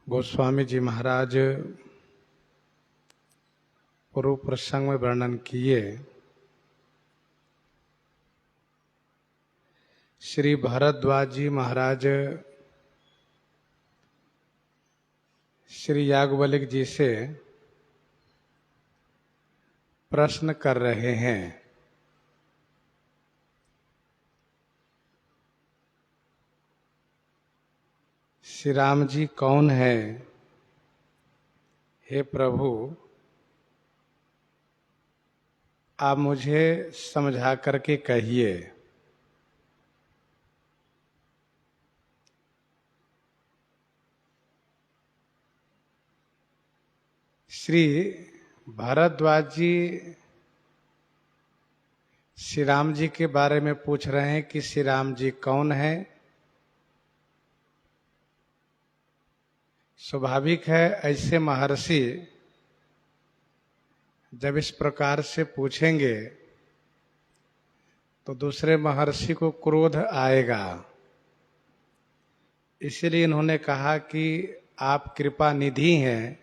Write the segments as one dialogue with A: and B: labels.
A: गोस्वामी जी महाराज पूर्व प्रसंग में वर्णन किए श्री भरद्वाज जी महाराज श्री याज्ञवल्क्य जी से प्रश्न कर रहे हैं। श्री राम जी कौन है? हे प्रभु, आप मुझे समझा करके कहिए। श्री भरद्वाज जी श्री राम जी के बारे में पूछ रहे हैं कि श्री राम जी कौन है। स्वाभाविक है, ऐसे महर्षि जब इस प्रकार से पूछेंगे तो दूसरे महर्षि को क्रोध आएगा। इसलिए इन्होंने कहा कि आप कृपा निधि हैं,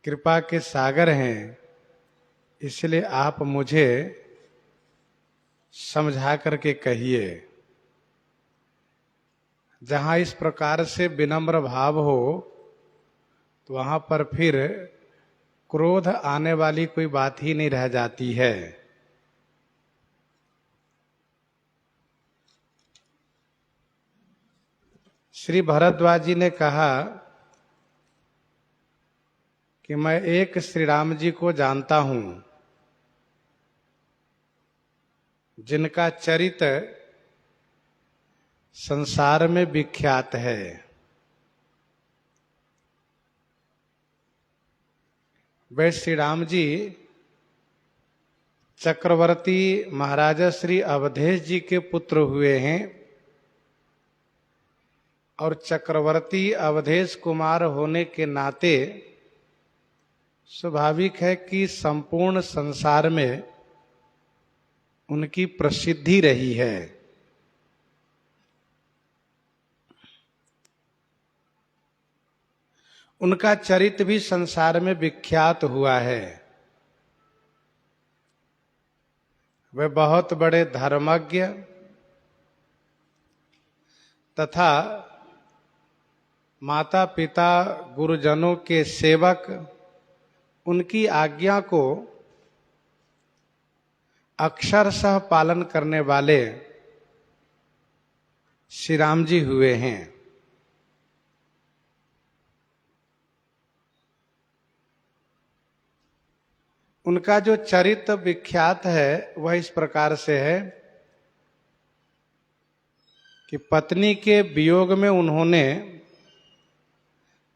A: कृपा के सागर हैं, इसलिए आप मुझे समझा करके कहिए। जहाँ इस प्रकार से विनम्र भाव हो तो वहाँ पर फिर क्रोध आने वाली कोई बात ही नहीं रह जाती है। श्री भरद्वाज जी ने कहा कि मैं एक श्री राम जी को जानता हूं जिनका चरित्र संसार में विख्यात है। वे श्री राम जी चक्रवर्ती महाराजा श्री अवधेश जी के पुत्र हुए हैं और चक्रवर्ती अवधेश कुमार होने के नाते स्वाभाविक है कि संपूर्ण संसार में उनकी प्रसिद्धि रही है। उनका चरित्र भी संसार में विख्यात हुआ है। वे बहुत बड़े धर्मज्ञ तथा माता पिता गुरुजनों के सेवक, उनकी आज्ञा को अक्षरशः पालन करने वाले श्री राम जी हुए हैं। उनका जो चरित्र विख्यात है वह इस प्रकार से है कि पत्नी के वियोग में उन्होंने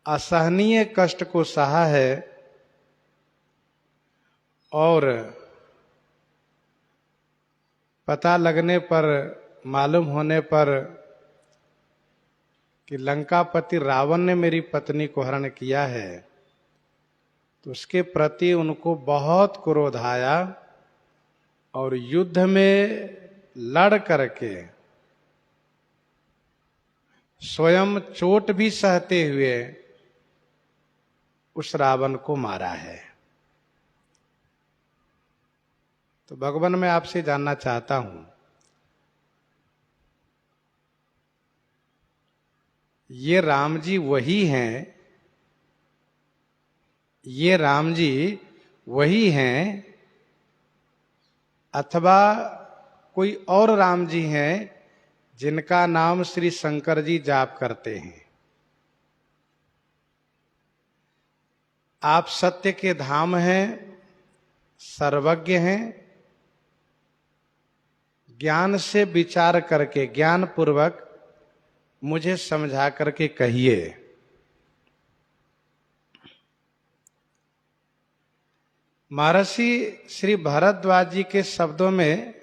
A: असहनीय कष्ट को सहा है और पता लगने पर, मालूम होने पर कि लंकापति रावण ने मेरी पत्नी को हरण किया है तो उसके प्रति उनको बहुत क्रोध आया और युद्ध में लड़ करके स्वयं चोट भी सहते हुए उस रावण को मारा है। तो भगवान, मैं आपसे जानना चाहता हूं, ये राम जी वही हैं, ये राम जी वही हैं अथवा कोई और राम जी हैं जिनका नाम श्री शंकर जी जाप करते हैं? आप सत्य के धाम हैं, सर्वज्ञ हैं, ज्ञान से विचार करके, ज्ञान पूर्वक मुझे समझा करके कहिए। महर्षि श्री भरद्वाज जी के शब्दों में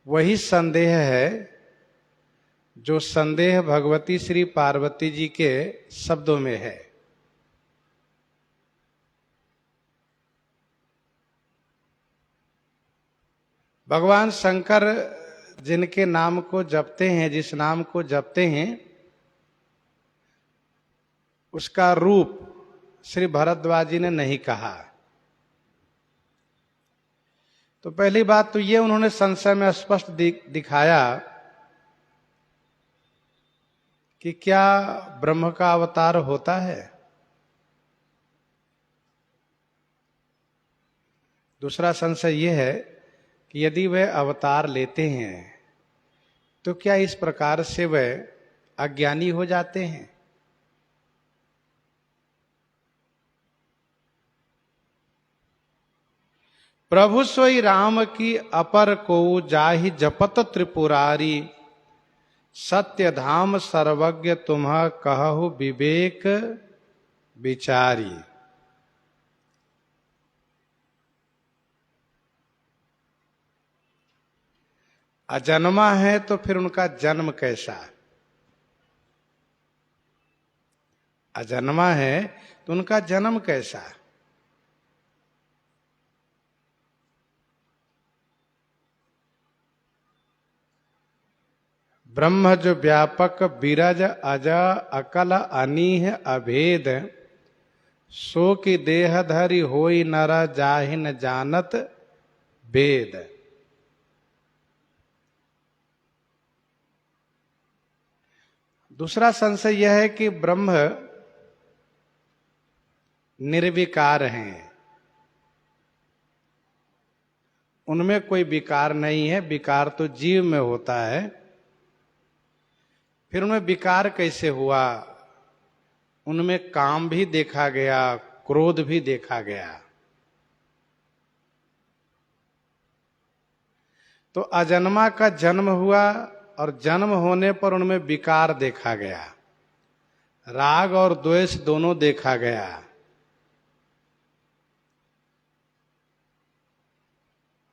A: वही संदेह है जो संदेह भगवती श्री पार्वती जी के शब्दों में है। भगवान शंकर जिनके नाम को जपते हैं, जिस नाम को जपते हैं, उसका रूप श्री भरद्वाज जी ने नहीं कहा। तो पहली बात तो ये उन्होंने संशय में स्पष्ट दिखाया कि क्या ब्रह्म का अवतार होता है। दूसरा संशय यह है कि यदि वह अवतार लेते हैं तो क्या इस प्रकार से वह अज्ञानी हो जाते हैं। प्रभु सोई राम की अपर को जाहि जपत त्रिपुरारी, सत्य धाम सर्वज्ञ तुम्ह कहु विवेक विचारी। अजन्मा है तो फिर उनका जन्म कैसा। अजन्मा है तो उनका जन्म कैसा। ब्रह्म जो व्यापक बिरज अज अकल अनीह अभेद, सो की देह धरि होई नर जाहिन जानत वेद। दूसरा संशय यह है कि ब्रह्म निर्विकार हैं, उनमें कोई विकार नहीं है। विकार तो जीव में होता है, फिर उनमें विकार कैसे हुआ। उनमें काम भी देखा गया, क्रोध भी देखा गया। तो अजन्मा का जन्म हुआ और जन्म होने पर उनमें विकार देखा गया, राग और द्वेष दोनों देखा गया।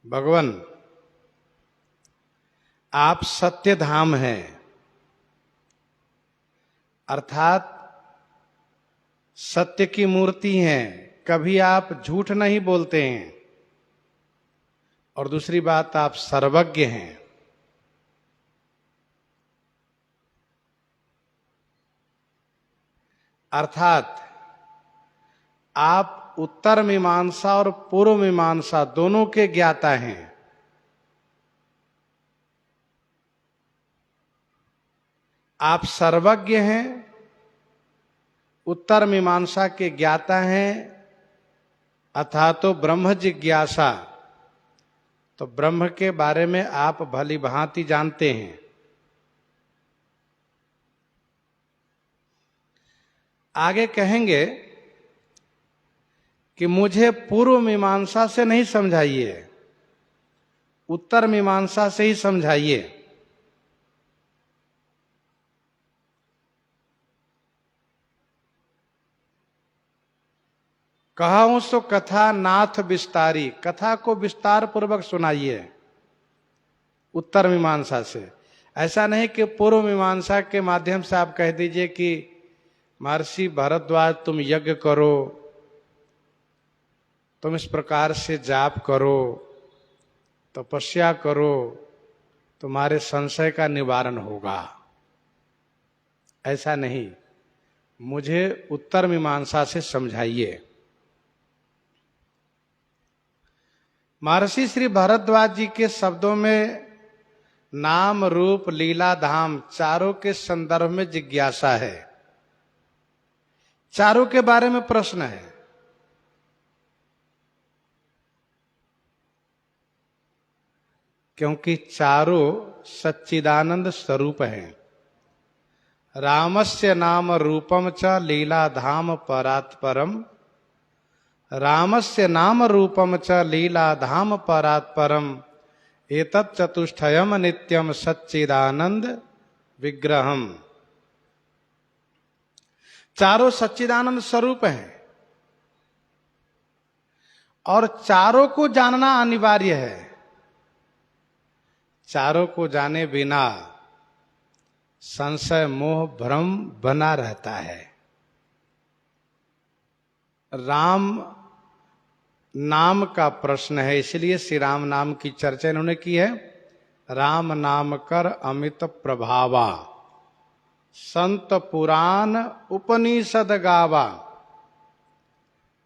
A: भगवान आप सत्य धाम हैं, अर्थात सत्य की मूर्ति हैं, कभी आप झूठ नहीं बोलते हैं। और दूसरी बात, आप सर्वज्ञ हैं। अर्थात आप उत्तर मीमांसा और पूर्व मीमांसा दोनों के ज्ञाता हैं। आप सर्वज्ञ हैं, उत्तर मीमांसा के ज्ञाता हैं, अर्थात तो ब्रह्म जिज्ञासा, तो ब्रह्म के बारे में आप भली भांति जानते हैं। आगे कहेंगे कि मुझे पूर्व मीमांसा से नहीं समझाइए, उत्तर मीमांसा से ही समझाइए। कहूं सो कथा नाथ विस्तारी, कथा को विस्तार पूर्वक सुनाइए उत्तर मीमांसा से। ऐसा नहीं कि पूर्व मीमांसा के माध्यम से आप कह दीजिए कि महर्षि भरद्वाज तुम यज्ञ करो, तुम इस प्रकार से जाप करो, तपस्या करो, तुम्हारे संशय का निवारण होगा। ऐसा नहीं, मुझे उत्तर मीमांसा से समझाइए। महर्षि श्री भरद्वाज जी के शब्दों में नाम रूप लीला धाम चारों के संदर्भ में जिज्ञासा है, चारों के बारे में प्रश्न है। क्योंकि चारों सच्चिदानंद स्वरूप हैं। रामस्य नाम रूपम च लीला धाम परात् परम, रामस्य नाम रूपम च लीला धाम परात् परम, एतत् चतुष्टयम नित्यम सच्चिदानंद विग्रहम। चारों सच्चिदानंद स्वरूप हैं और चारों को जानना अनिवार्य है। चारों को जाने बिना संशय मोह भ्रम बना रहता है। राम नाम का प्रश्न है, इसलिए श्री राम नाम की चर्चा इन्होंने की है। राम नाम कर अमित प्रभावा, संत पुराण उपनिषद गावा।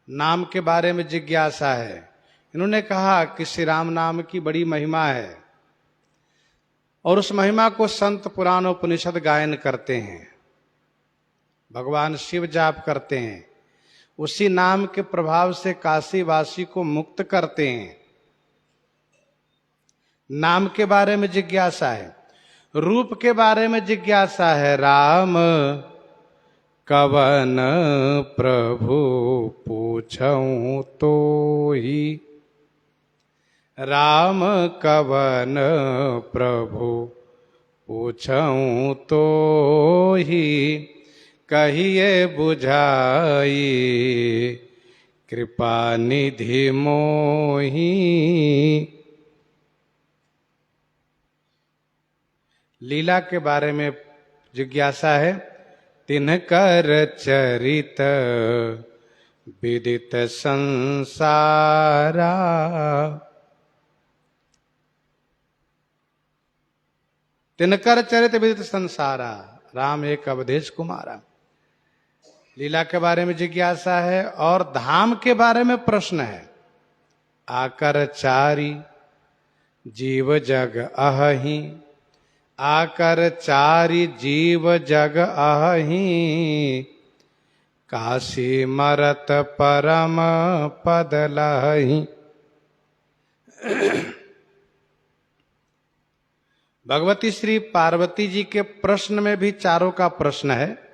A: नाम के बारे में जिज्ञासा है। इन्होंने कहा कि श्री राम नाम की बड़ी महिमा है और उस महिमा को संत पुराण उपनिषद गायन करते हैं, भगवान शिव जाप करते हैं, उसी नाम के प्रभाव से काशी वासी को मुक्त करते हैं। नाम के बारे में जिज्ञासा है। रूप के बारे में जिज्ञासा है। राम कवन प्रभु पूछऊं तो ही, राम कवन प्रभु पूछऊं तो ही, कहिए बुझाई कृपा निधि मोही। लीला के बारे में जिज्ञासा है। तिनकर चरित विदित संसारा, तिनकर चरित विदित संसारा, राम एक अवधेश कुमारा। लीला के बारे में जिज्ञासा है और धाम के बारे में प्रश्न है। आकर चारी जीव जग अहि, आकर चारि जीव जग अहि, काशी मरत परम पद लहि। भगवती श्री पार्वती जी के प्रश्न में भी चारों का प्रश्न है।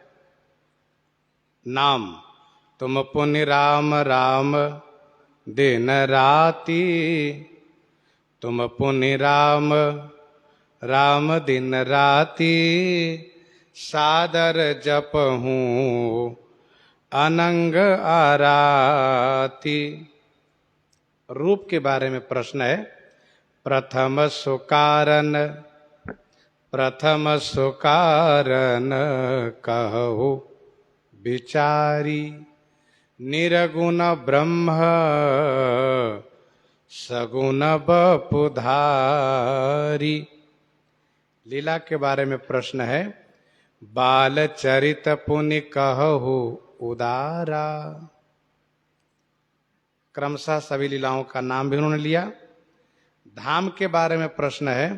A: नाम तुम पुनि राम राम दिन राती, तुम पुनि राम राम दिन राती, सादर जपहूँ अनंग आराती। रूप के बारे में प्रश्न है। प्रथम सुकारन, प्रथम सुकारन कहु विचारी, निर्गुण ब्रह्म सगुण बपुधारी। लीला के बारे में प्रश्न है। बाल चरित पुनि कहु उदारा। क्रमशः सभी लीलाओं का नाम भी उन्होंने लिया। धाम के बारे में प्रश्न है।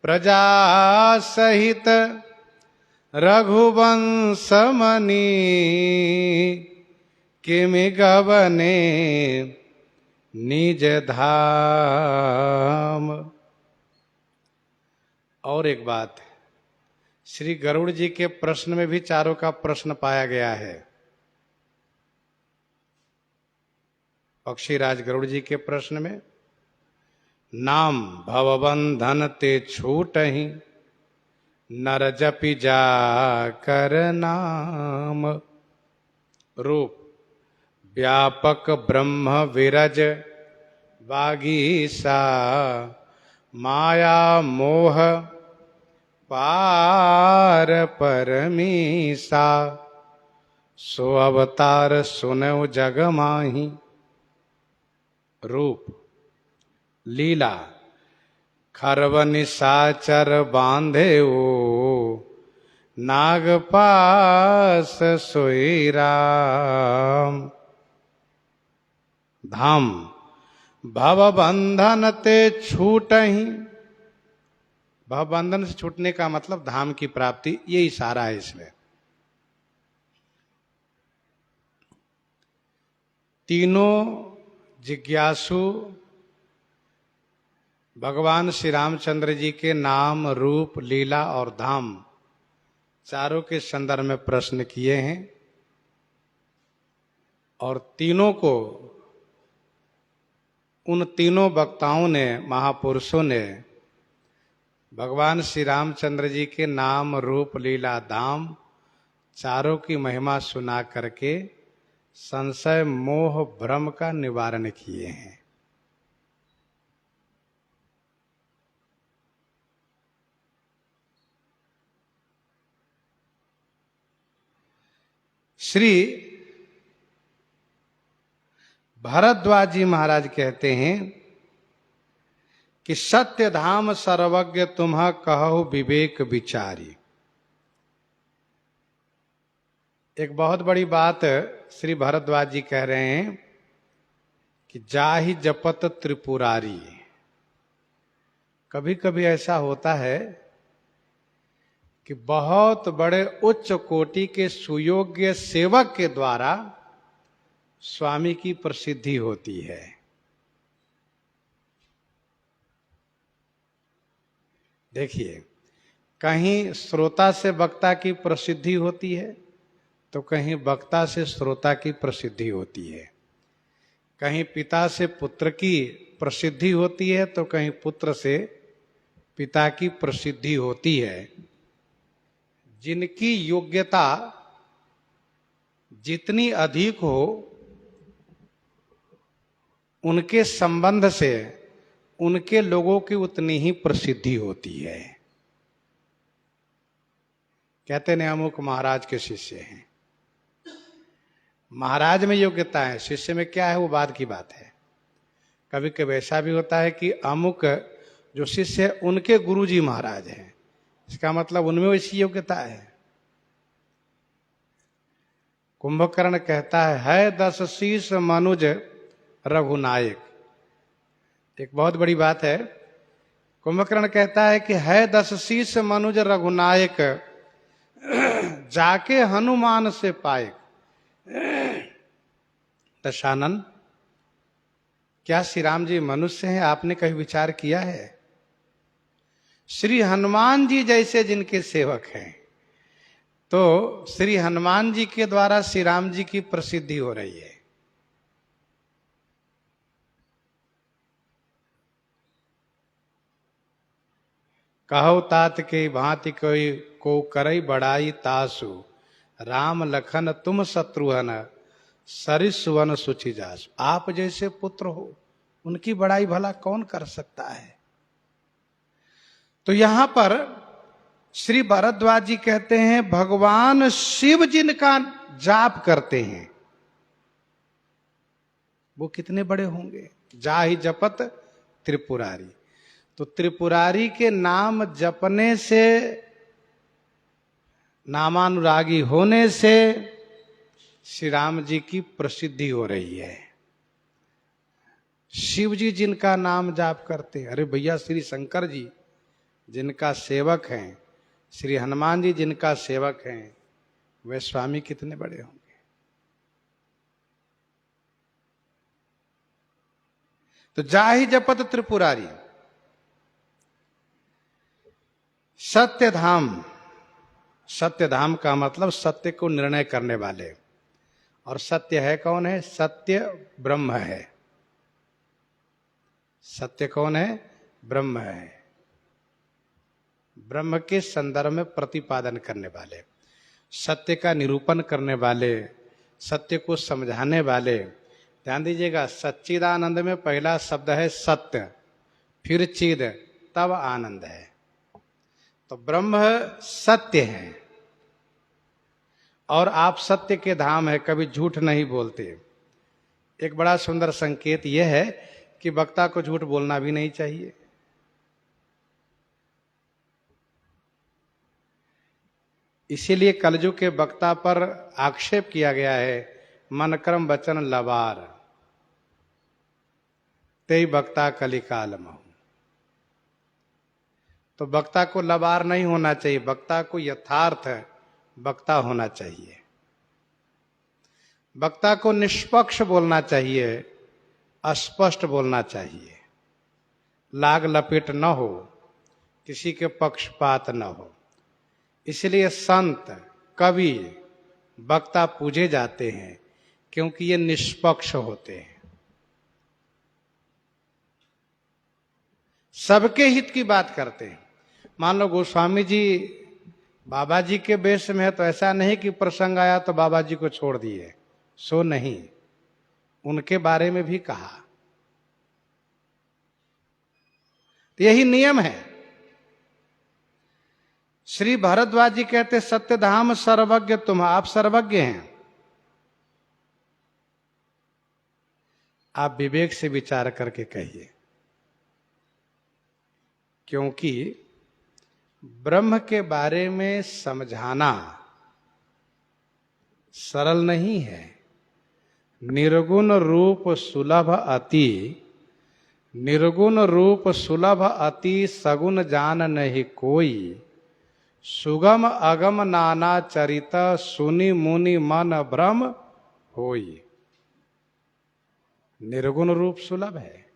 A: प्रजा सहित रघुवंश मणि, किमि गवने निज धाम। और एक बात, श्री गरुड़ जी के प्रश्न में भी चारों का प्रश्न पाया गया है। पक्षीराज गरुड़ जी के प्रश्न में नाम भवबंधन ते छूटहि, नर जपि जा कर नाम। रूप व्यापक ब्रह्म विरज वागीसा, माया मोह पार परमीसा, सो अवतार सुनौ जग माही। रूप लीला खरव निशाचर बांधे ओ, नागपास सोई राम। धाम भव बंधन ते छूटहि, भव बंधन से छूटने का मतलब धाम की प्राप्ति, ये इशारा है इसमें। तीनों जिज्ञासु भगवान श्री रामचंद्र जी के नाम, रूप, लीला और धाम चारों के संदर्भ में प्रश्न किए हैं और तीनों को, उन तीनों वक्ताओं ने, महापुरुषों ने भगवान श्री रामचंद्र जी के नाम, रूप, लीला, धाम चारों की महिमा सुना करके संशय मोह भ्रम का निवारण किए हैं। श्री भरद्वाज जी महाराज कहते हैं कि सत्य धाम सर्वज्ञ तुम्ह कहो विवेक विचारी। एक बहुत बड़ी बात श्री भारद्वाज जी कह रहे हैं कि जाहि जपत त्रिपुरारी। कभी कभी ऐसा होता है कि बहुत बड़े उच्च कोटि के सुयोग्य सेवक के द्वारा स्वामी की प्रसिद्धि होती है। देखिए, कहीं श्रोता से वक्ता की प्रसिद्धि होती है तो कहीं वक्ता से श्रोता की प्रसिद्धि होती है, कहीं पिता से पुत्र की प्रसिद्धि होती है तो कहीं पुत्र से पिता की प्रसिद्धि होती है। जिनकी योग्यता जितनी अधिक हो उनके संबंध से उनके लोगों की उतनी ही प्रसिद्धि होती है। कहते हैं अमुक महाराज के शिष्य हैं। महाराज में योग्यता है, शिष्य में क्या है वो बाद की बात है। कभी कभी ऐसा भी होता है कि अमुक जो शिष्य है उनके गुरुजी महाराज हैं, इसका मतलब उनमें वैसी योग्यता है। कुंभकर्ण कहता है 10 शीश मनुज रघुनायक। एक बहुत बड़ी बात है। कुंभकर्ण कहता है कि है 10 शीश मनुज रघुनायक, जाके हनुमान से पाए। दशानन, क्या श्री राम जी मनुष्य हैं? आपने कभी विचार किया है? श्री हनुमान जी जैसे जिनके सेवक हैं, तो श्री हनुमान जी के द्वारा श्री राम जी की प्रसिद्धि हो रही है। कहो तात के भांति कोई को करई बड़ाई तासु, राम लखन तुम शत्रुघ्न सरिसवन सुचि जासु। आप जैसे पुत्र हो उनकी बड़ाई भला कौन कर सकता है। तो यहां पर श्री भारद्वाज जी कहते हैं भगवान शिव जिनका जाप करते हैं वो कितने बड़े होंगे। जाहि जपत त्रिपुरारी। तो त्रिपुरारी के नाम जपने से, नामानुरागी होने से श्री राम जी की प्रसिद्धि हो रही है। शिव जी जिनका नाम जाप करते हैं, अरे भैया श्री शंकर जी जिनका सेवक हैं, श्री हनुमान जी जिनका सेवक हैं, वे स्वामी कितने बड़े होंगे। तो जाहि जपत त्रिपुरारी। सत्य धाम, सत्य धाम का मतलब सत्य को निर्णय करने वाले। और सत्य है कौन है? सत्य ब्रह्म है। सत्य कौन है? ब्रह्म है। ब्रह्म के संदर्भ में प्रतिपादन करने वाले, सत्य का निरूपण करने वाले, सत्य को समझाने वाले। ध्यान दीजिएगा, सच्चिदानंद में पहला शब्द है सत्य, फिर चिद, तब आनंद है। तो ब्रह्म सत्य है और आप सत्य के धाम है, कभी झूठ नहीं बोलते। एक बड़ा सुंदर संकेत यह है कि वक्ता को झूठ बोलना भी नहीं चाहिए। इसीलिए कलयुग के वक्ता पर आक्षेप किया गया है, मन कर्म वचन लबार ते वक्ता कलिकाल महु। तो वक्ता को लबार नहीं होना चाहिए, वक्ता को यथार्थ वक्ता होना चाहिए। वक्ता को निष्पक्ष बोलना चाहिए, अस्पष्ट बोलना चाहिए, लाग लपेट न हो, किसी के पक्षपात न हो। इसलिए संत, कवि, वक्ता पूजे जाते हैं क्योंकि ये निष्पक्ष होते हैं, सबके हित की बात करते हैं। मान लो गोस्वामी जी बाबा जी के वेश में है तो ऐसा नहीं कि प्रसंग आया तो बाबा जी को छोड़ दिए, सो नहीं, उनके बारे में भी कहा। तो यही नियम है। श्री भारद्वाज जी कहते सत्यधाम सर्वज्ञ तुम, आप सर्वज्ञ हैं। आप विवेक से विचार करके कहिए। क्योंकि ब्रह्म के बारे में समझाना सरल नहीं है। निर्गुण रूप सुलभ अति, निर्गुण रूप सुलभ अति, सगुण जान नहीं कोई। सुगम अगम नाना चरित, सुनि मुनि मन भ्रम होई। निर्गुण रूप सुलभ है,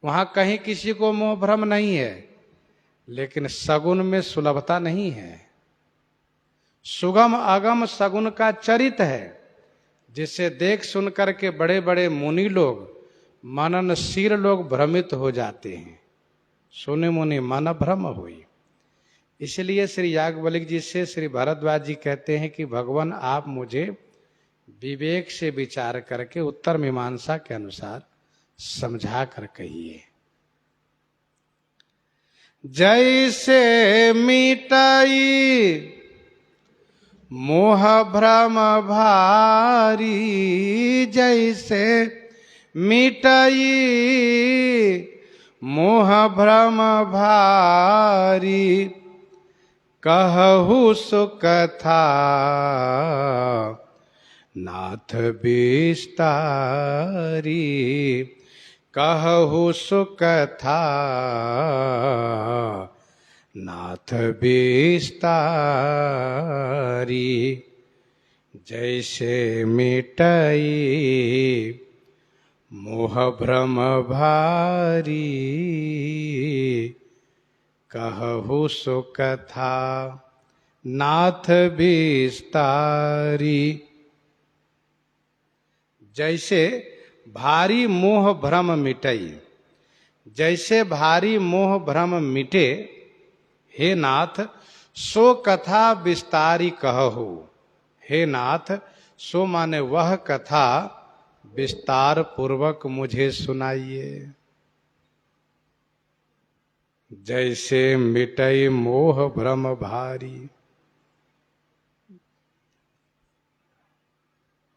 A: वहां कहीं किसी को मोह भ्रम नहीं है, लेकिन सगुण में सुलभता नहीं है। सुगम अगम सगुण का चरित है, जिसे देख सुन करके बड़े बड़े मुनि लोग, मननशील लोग भ्रमित हो जाते हैं। सुनि मुनि मन भ्रम हुई। इसलिए श्री याज्ञवल्क्य जी से श्री भारद्वाज जी कहते हैं कि भगवान आप मुझे विवेक से विचार करके उत्तर मीमांसा के अनुसार समझा कर कहिए। जैसे मिटाई मोह भ्रम भारी, जैसे मिटाई मोह भ्रम भारी, कहु सुकथा नाथ विस्तारी। कहु सुकथा नाथ विस्तारी। जैसे मिटाई मोह भ्रम भारी, कहु सुकथा नाथ विस्तारी। जैसे भारी मोह भ्रम मिटई, जैसे भारी मोह भ्रम मिटे, हे नाथ सो कथा विस्तारी कहु। हे नाथ सो माने वह कथा विस्तार पूर्वक मुझे सुनाइए। जैसे मिटई मोह भ्रम भारी।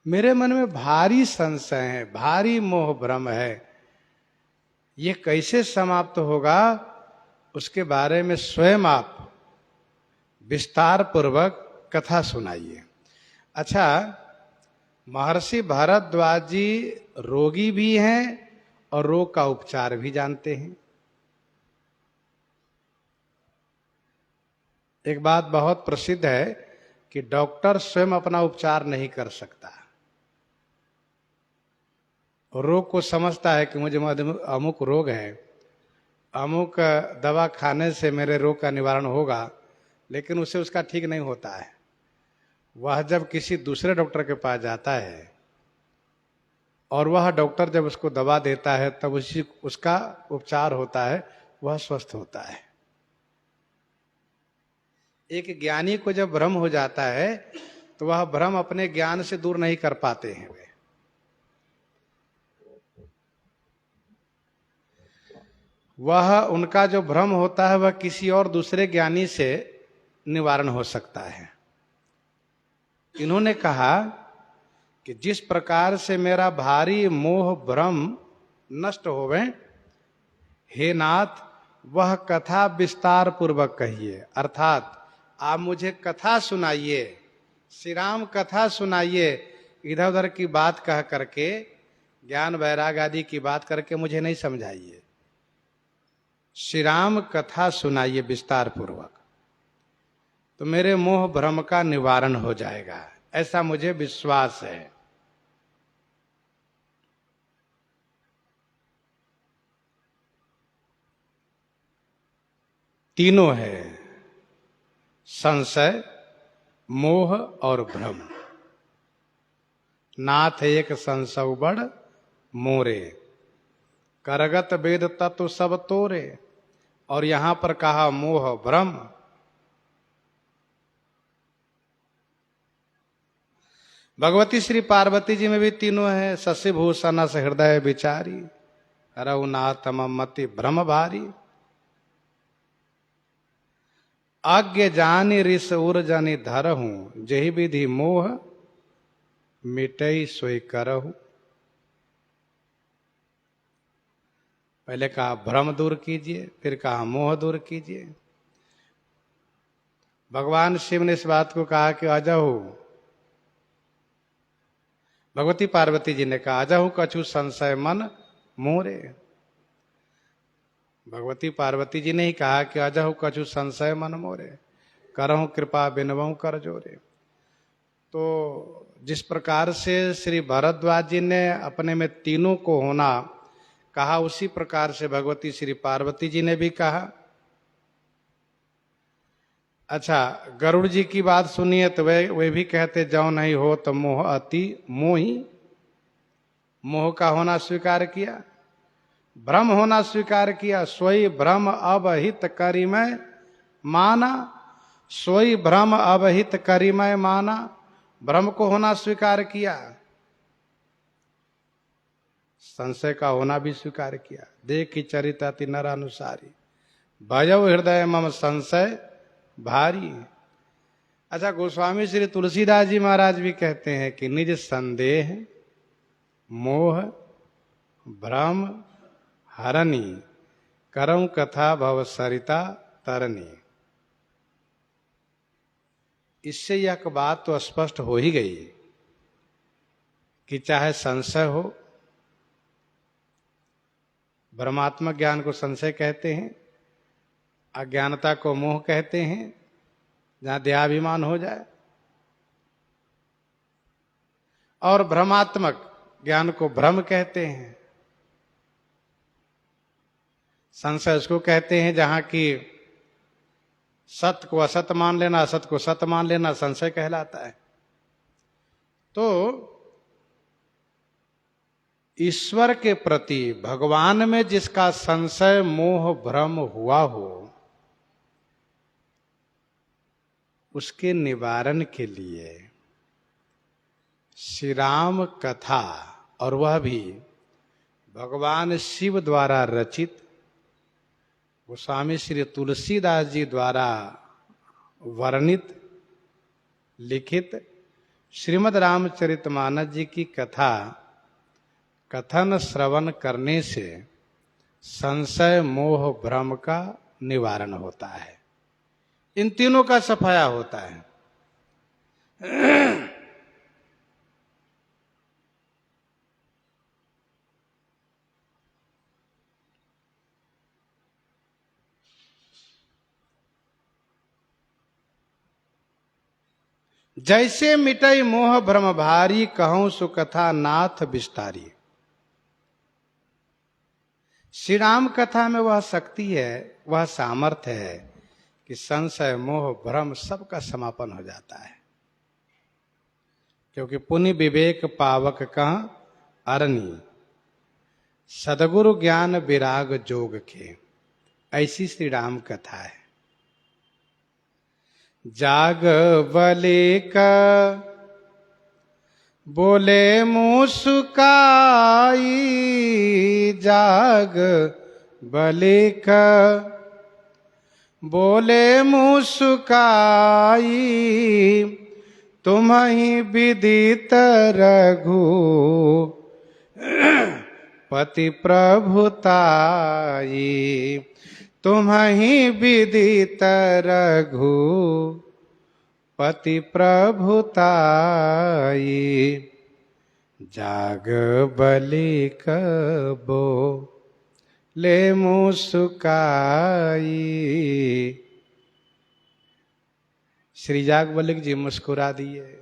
A: मेरे मन में भारी संशय है, भारी मोह भ्रम है, ये कैसे समाप्त होगा, उसके बारे में स्वयं आप विस्तार पूर्वक कथा सुनाइए। अच्छा, महर्षि भारद्वाज जी रोगी भी हैं और रोग का उपचार भी जानते हैं। एक बात बहुत प्रसिद्ध है कि डॉक्टर स्वयं अपना उपचार नहीं कर सकता। रोग को समझता है कि मुझे अमुक रोग है, अमुक दवा खाने से मेरे रोग का निवारण होगा, लेकिन उससे उसका ठीक नहीं होता है। वह जब किसी दूसरे डॉक्टर के पास जाता है और वह डॉक्टर जब उसको दवा देता है, तब उसका उपचार होता है, वह स्वस्थ होता है। एक ज्ञानी को जब भ्रम हो जाता है तो वह भ्रम अपने ज्ञान से दूर नहीं कर पाते हैं वे। वह उनका जो भ्रम होता है वह किसी और दूसरे ज्ञानी से निवारण हो सकता है। इन्होंने कहा कि जिस प्रकार से मेरा भारी मोह भ्रम नष्ट होवे, हे नाथ वह कथा विस्तार पूर्वक कहिए। अर्थात आप मुझे कथा सुनाइए, श्री राम कथा सुनाइए। इधर उधर की बात कह करके, ज्ञान वैराग आदि की बात करके मुझे नहीं समझाइए। श्री राम कथा सुनाइए विस्तार पूर्वक, तो मेरे मोह भ्रम का निवारण हो जाएगा, ऐसा मुझे विश्वास है। तीनों है, संशय, मोह और भ्रम। नाथ एक संशय बड़ मोरे, करगत वेद तत्व सब तोरे। और यहां पर कहा मोह भ्रम। भगवती श्री पार्वती जी में भी तीनों है, शशि भूषण से हृदय विचारी, रघुनाथ मति भ्रम भारी। आज्ञ जानी ऋष उर जानी धरहूं, जही विधि मोह मिटई सोई करहूं। पहले कहा भ्रम दूर कीजिए, फिर कहा मोह दूर कीजिए। भगवान शिव ने इस बात को कहा कि अजहु, भगवती पार्वती जी ने कहा अजहु कछु संशय मन मोरे। भगवती पार्वती जी ने ही कहा कि अजहु कछु संशय मन मोरे, करहु कृपा बिनवहु कर जोरे। तो जिस प्रकार से श्री भरद्वाज जी ने अपने में तीनों को होना कहा, उसी प्रकार से भगवती श्री पार्वती जी ने भी कहा। अच्छा, गरुड़ जी की बात सुनिए तो वे भी कहते जौ नहीं हो तो मोह अति मोही। मोह का होना स्वीकार किया, भ्रम होना स्वीकार किया। सोई भ्रम अवहित करिमय माना, सोई भ्रम अवहित करिमय माना। भ्रम को होना स्वीकार किया, संशय का होना भी स्वीकार किया। देखी चरित अति नरानुसारी, भजौ हृदय मम संशय भारी। अच्छा, गोस्वामी श्री तुलसीदास जी महाराज भी कहते हैं कि निज संदेह मोह भ्रम हरनी, करम कथा भव सरिता तरनी। इससे यह बात तो स्पष्ट हो ही गई कि चाहे संशय हो, ब्रह्मात्मक ज्ञान को संशय कहते हैं, अज्ञानता को मोह कहते हैं, जहां देहाभिमान हो जाए, और भ्रमात्मक ज्ञान को भ्रम कहते हैं। संशय उसको कहते हैं जहां की सत्य को असत मान लेना, असत को सत्य मान लेना संशय कहलाता है। तो ईश्वर के प्रति, भगवान में जिसका संशय मोह भ्रम हुआ हो, उसके निवारण के लिए श्री राम कथा, और वह भी भगवान शिव द्वारा रचित, गोस्वामी श्री तुलसीदास जी द्वारा वर्णित लिखित श्रीमद् रामचरितमानस जी की कथा कथन श्रवण करने से संशय मोह भ्रम का निवारण होता है, इन तीनों का सफाया होता है। जैसे मिटई मोह भ्रम भारी, कहूं सुकथा नाथ विस्तारी। श्री राम कथा में वह शक्ति है, वह सामर्थ्य है कि संशय मोह भ्रम सबका समापन हो जाता है। क्योंकि पुण्य विवेक पावक कह अरनी, सदगुरु ज्ञान विराग जोग के, ऐसी श्री राम कथा है। जाग बले का बोले मुस्काई, जाग बले का बोले मुस्काई, तुम ही विदित रघु पति प्रभुताई, तुम ही विदित रघु पति प्रभुताई, जाग बलि कबो ले मुस्काई। श्री जागबलिक जी मुस्कुरा दिए।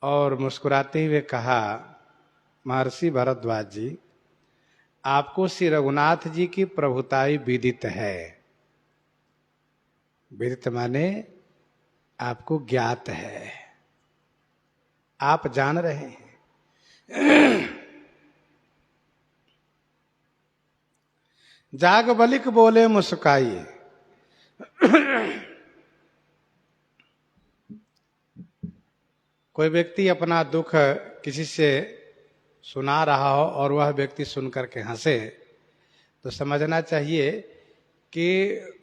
A: और मुस्कुराते हुए कहा, महर्षि भरद्वाज जी, आपको श्री रघुनाथ जी की प्रभुताई विदित है। विदित माने आपको ज्ञात है, आप जान रहे हैं। जागबलिक बोले मुस्काई। कोई व्यक्ति अपना दुख किसी से सुना रहा हो और वह व्यक्ति सुन करके हंसे, तो समझना चाहिए कि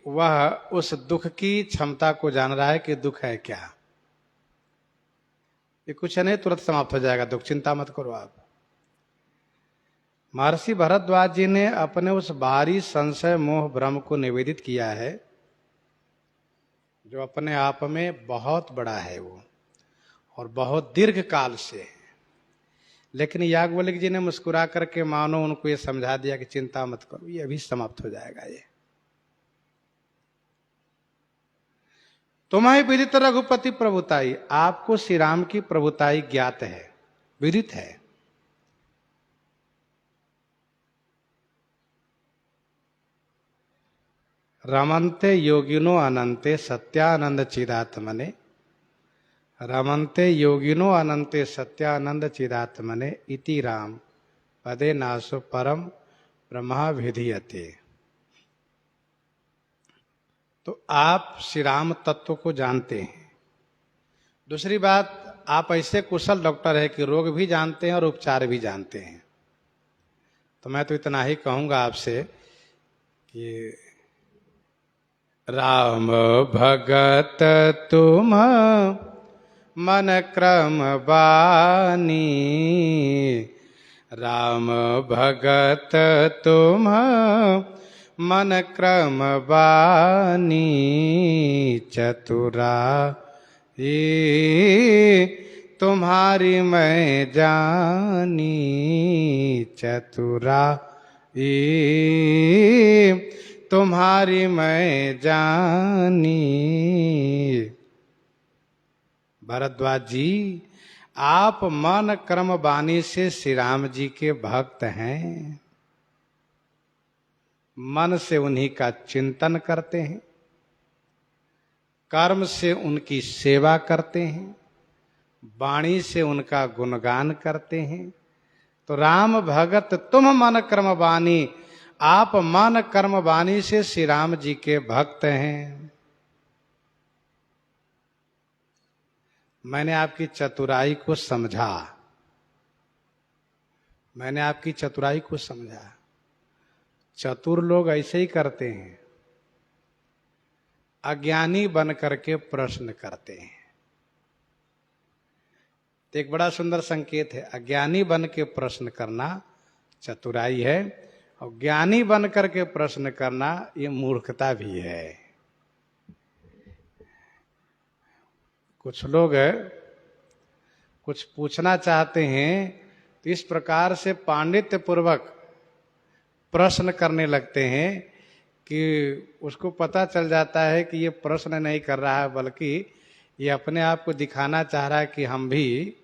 A: वह उस दुख की क्षमता को जान रहा है कि दुख है क्या। ये कुछ नहीं, तुरंत समाप्त हो जाएगा दुख, चिंता मत करो आप। महर्षि भरद्वाज जी ने अपने उस बाहरी संशय मोह भ्रम को निवेदित किया है, जो अपने आप में बहुत बड़ा है वो, और बहुत दीर्घ काल से है। लेकिन याज्ञवल्क्य जी ने मुस्कुरा करके मानो उनको ये समझा दिया कि चिंता मत करो, ये अभी समाप्त हो जाएगा। ये तुम्हें विदित रघुपति प्रभुताई, आपको श्री राम की प्रभुताई ज्ञात है, विदित है। रमन्ते योगिनो अनंते सत्यानंद चिदात्मने, रमन्ते योगिनो अनंते सत्यानंद चिदात्मने इति राम पदे नासो परम ब्रह्मा विधीयते। तो आप श्री राम तत्व को जानते हैं। दूसरी बात, आप ऐसे कुशल डॉक्टर है कि रोग भी जानते हैं और उपचार भी जानते हैं। तो मैं तो इतना ही कहूंगा आपसे कि राम भगत तुम मन क्रम बानी, राम भगत तुम मन क्रम बानी, चतुरा तुम्हारी मैं जानी, चतुरा तुम्हारी मैं जानी। भरद्वाज जी, आप मन कर्म वाणी से श्री राम जी के भक्त हैं, मन से उन्हीं का चिंतन करते हैं, कर्म से उनकी सेवा करते हैं, वाणी से उनका गुणगान करते हैं। तो राम भगत तुम मन कर्म वाणी, आप मन कर्म वाणी से श्री राम जी के भक्त हैं। मैंने आपकी चतुराई को समझा, मैंने आपकी चतुराई को समझा। चतुर लोग ऐसे ही करते हैं, अज्ञानी बन करके प्रश्न करते हैं। तो एक बड़ा सुंदर संकेत है, अज्ञानी बन के प्रश्न करना चतुराई है, और ज्ञानी बन करके प्रश्न करना ये मूर्खता भी है। कुछ लोग कुछ पूछना चाहते हैं तो इस प्रकार से पांडित्य पूर्वक प्रश्न करने लगते हैं कि उसको पता चल जाता है कि ये प्रश्न नहीं कर रहा है, बल्कि ये अपने आप को दिखाना चाह रहा है कि हम भी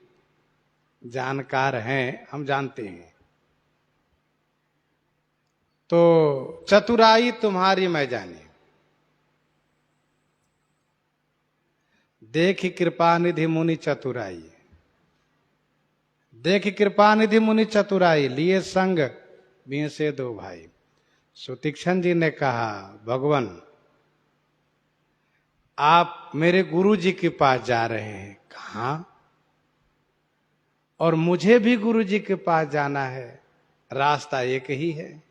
A: जानकार हैं, हम जानते हैं। तो चतुराई तुम्हारी मैं जानी, देखी कृपा निधि मुनि चतुराई, देखी कृपा निधि मुनि चतुराई, लिए संग बीं से दो भाई। सुतीक्षण जी ने कहा, भगवान आप मेरे गुरु जी के पास जा रहे हैं। कहाँ? और मुझे भी गुरु जी के पास जाना है, रास्ता एक ही है।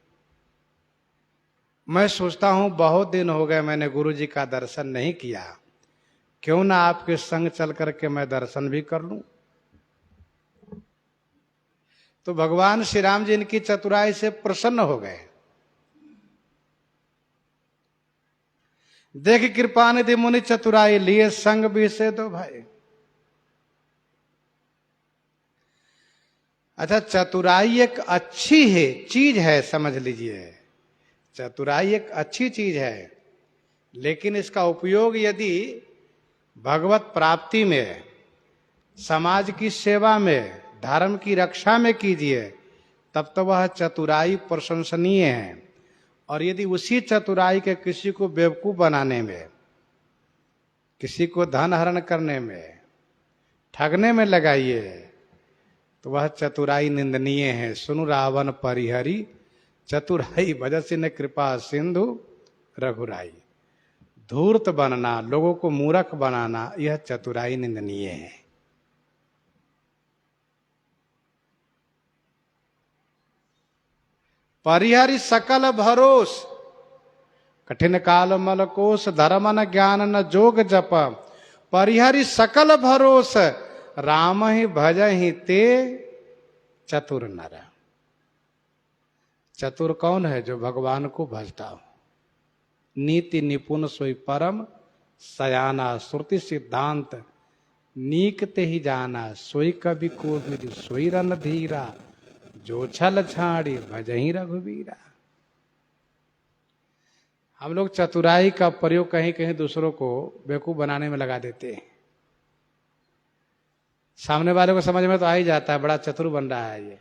A: मैं सोचता हूं बहुत दिन हो गए मैंने गुरु जी का दर्शन नहीं किया, क्यों ना आपके संग चल करके मैं दर्शन भी कर लूं। तो भगवान श्री राम जी इनकी चतुराई से प्रसन्न हो गए। देख कृपा निधि मुनि चतुराई, लिए संग भी से दो भाई। अच्छा, चतुराई एक अच्छी है चीज है, समझ लीजिए, चतुराई एक अच्छी चीज है, लेकिन इसका उपयोग यदि भगवत प्राप्ति में, समाज की सेवा में, धर्म की रक्षा में कीजिए, तब तो वह चतुराई प्रशंसनीय है। और यदि उसी चतुराई के किसी को बेवकूफ बनाने में, किसी को धन हरण करने में, ठगने में लगाइए, तो वह चतुराई निंदनीय है। सुनु रावण परिहरी चतुराई, भजसि न कृपा सिंधु रघुराई। धूर्त बनना, लोगों को मूर्ख बनाना, यह चतुराई निंदनीय है। परिहरि सकल भरोस, कठिन काल मलकोष, धर्म न ज्ञान न जोग जप। परिहरि सकल भरोस, राम ही भजहि ते चतुर नर। चतुर कौन है? जो भगवान को भजता हो। नीति निपुण सोई परम सयाना, श्रुति सिद्धांत नीकते ही जाना, सोई कवि को विदु सोई रन धीरा, जो छल छाड़ी भजहि रघुवीरा। हम लोग चतुराई का प्रयोग कहीं कहीं दूसरों को बेवकूफ बनाने में लगा देते हैं। सामने वाले को समझ में तो आ ही जाता है बड़ा चतुर बन रहा है ये।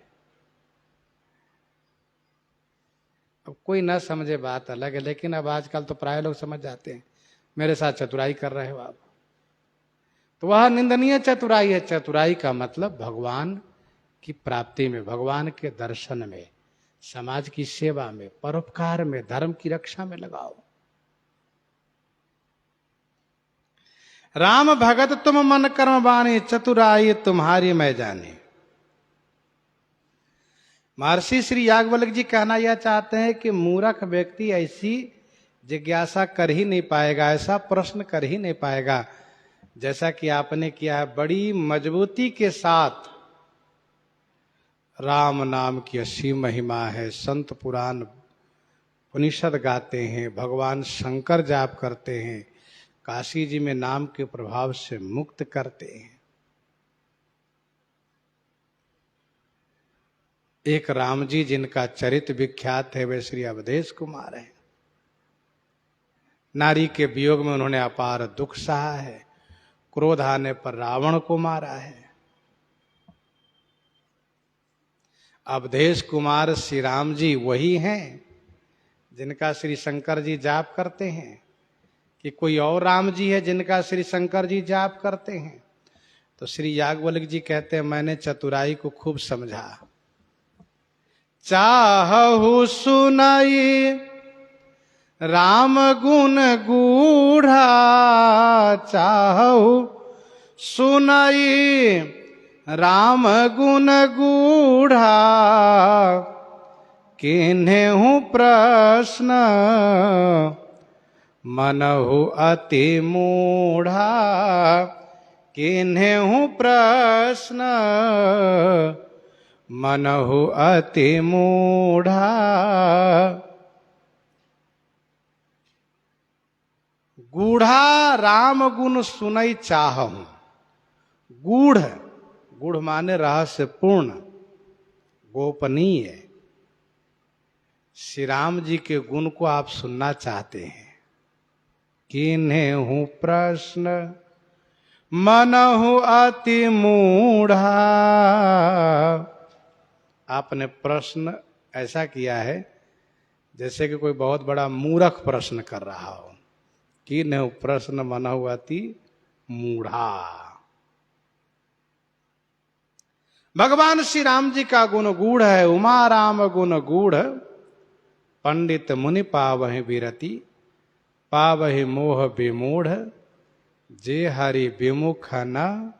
A: अब कोई ना समझे बात अलग है, लेकिन अब आजकल तो प्राय लोग समझ जाते हैं मेरे साथ चतुराई कर रहे हो आप, तो वह निंदनीय चतुराई है। चतुराई का मतलब भगवान की प्राप्ति में, भगवान के दर्शन में, समाज की सेवा में, परोपकार में, धर्म की रक्षा में लगाओ। राम भगत तुम मन कर्म बानी, चतुराई तुम्हारी मैं जाने। महर्षि श्री याज्ञवल्क्य जी कहना यह चाहते हैं कि मूर्ख व्यक्ति ऐसी जिज्ञासा कर ही नहीं पाएगा, ऐसा प्रश्न कर ही नहीं पाएगा जैसा कि आपने किया है। बड़ी मजबूती के साथ राम नाम की असीम महिमा है। संत पुराण उपनिषद गाते हैं, भगवान शंकर जाप करते हैं, काशी जी में नाम के प्रभाव से मुक्त करते हैं। एक राम जी जिनका चरित्र विख्यात है वे श्री अवधेश कुमार हैं। नारी के वियोग में उन्होंने अपार दुख सहा है, क्रोध आने पर रावण को मारा है। अवधेश कुमार श्री राम जी वही हैं जिनका श्री शंकर जी जाप करते हैं कि कोई और राम जी है जिनका श्री शंकर जी जाप करते हैं? तो श्री याज्ञवल्क्य जी कहते हैं मैंने चतुराई को खूब समझा। चाहु सुनाई राम गुण गूढ़ा, चाहु सुनाई राम गुण गूढ़ा, किन्हें प्रश्न मनहु अति मूढ़ा, किन्हें प्रश्न मनहु अति मूढ़ा। गूढ़ा राम गुण सुनई चाहूं। गूढ़, गूढ़ माने रहस्यपूर्ण, गोपनीय। श्री राम जी के गुण को आप सुनना चाहते हैं। किन्हें प्रश्न मनहु अति मूढ़ा। आपने प्रश्न ऐसा किया है जैसे कि कोई बहुत बड़ा मूर्ख प्रश्न कर रहा हो। किन्हें प्रश्न मनहु अति मूढ़ा। भगवान श्री राम जी का गुण गूढ़ है। उमा राम गुण गूढ़, पंडित मुनि पावहि विरति, पावहि मोह विमूढ़, जे हरि विमुख न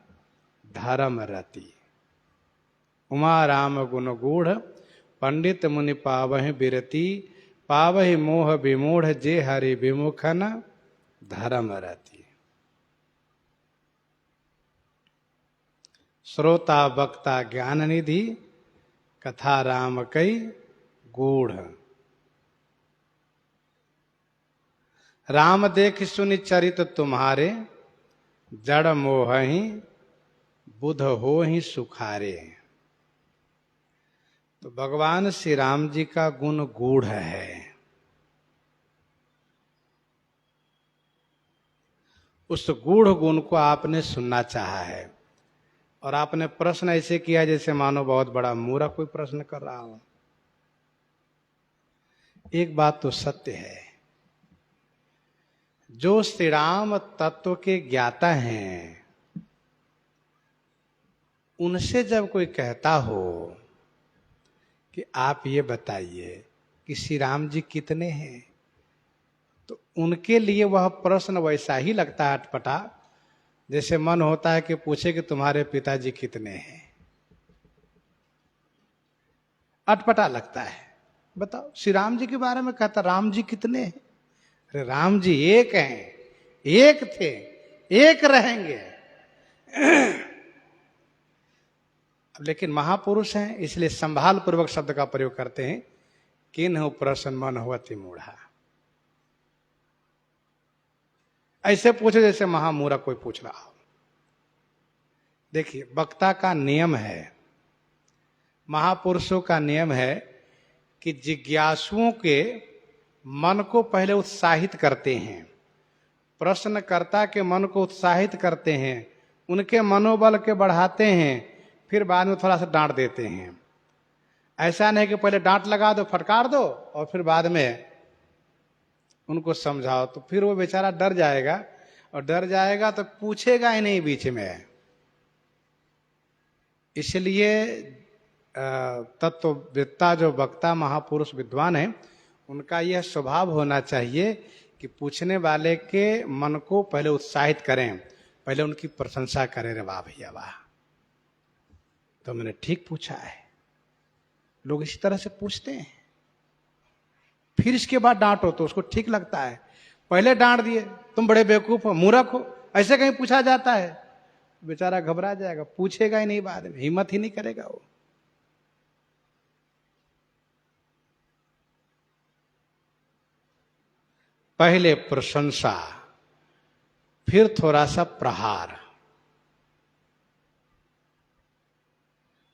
A: धर्म रति। उमा राम गुण गूढ़, पंडित मुनि पावहि विरति, पावहि मोह विमूढ़, जे हरि विमुख न धर्म रति। श्रोता वक्ता ज्ञान निधि, कथा राम कई गूढ़। राम देख सुनि चरित तुम्हारे, जड़ मोहि बुध हो ही सुखारे। तो भगवान श्री राम जी का गुण गूढ़ है। उस गूढ़ गुण को आपने सुनना चाहा है और आपने प्रश्न ऐसे किया जैसे मानो बहुत बड़ा मूर्ख कोई प्रश्न कर रहा हो। एक बात तो सत्य है, जो श्री राम तत्व के ज्ञाता हैं उनसे जब कोई कहता हो कि आप ये बताइए कि श्री राम जी कितने हैं, तो उनके लिए वह प्रश्न वैसा ही लगता है अटपटा जैसे मन होता है कि पूछे कि तुम्हारे पिताजी कितने हैं। अटपटा लगता है। बताओ, श्री राम जी के बारे में कहता राम जी कितने हैं? अरे राम जी एक हैं, एक थे, एक रहेंगे। लेकिन महापुरुष हैं इसलिए संभाल पूर्वक शब्द का प्रयोग करते हैं। किन्हु प्रश्न मन होती मूढ़ा। ऐसे पूछे जैसे महामूढ़ कोई पूछ रहा हो। देखिए, वक्ता का नियम है, महापुरुषों का नियम है कि जिज्ञासुओं के मन को पहले उत्साहित करते हैं, प्रश्नकर्ता के मन को उत्साहित करते हैं, उनके मनोबल के बढ़ाते हैं, फिर बाद में थोड़ा सा डांट देते हैं। ऐसा नहीं कि पहले डांट लगा दो, फटकार दो और फिर बाद में उनको समझाओ, तो फिर वो बेचारा डर जाएगा, और डर जाएगा तो पूछेगा ही नहीं बीच में। इसलिए तत्ववेत्ता जो वक्ता महापुरुष विद्वान है, उनका यह स्वभाव होना चाहिए कि पूछने वाले के मन को पहले उत्साहित करें, पहले उनकी प्रशंसा करें। रे वाह भैया वाह, तो मैंने ठीक पूछा है। लोग इसी तरह से पूछते हैं, फिर इसके बाद डांटो तो उसको ठीक लगता है। पहले डांट दिए, तुम बड़े बेवकूफ हो, मूर्ख हो, ऐसे कहीं पूछा जाता है, बेचारा घबरा जाएगा, पूछेगा ही नहीं, बाद में हिम्मत ही नहीं करेगा वो। पहले प्रशंसा, फिर थोड़ा सा प्रहार।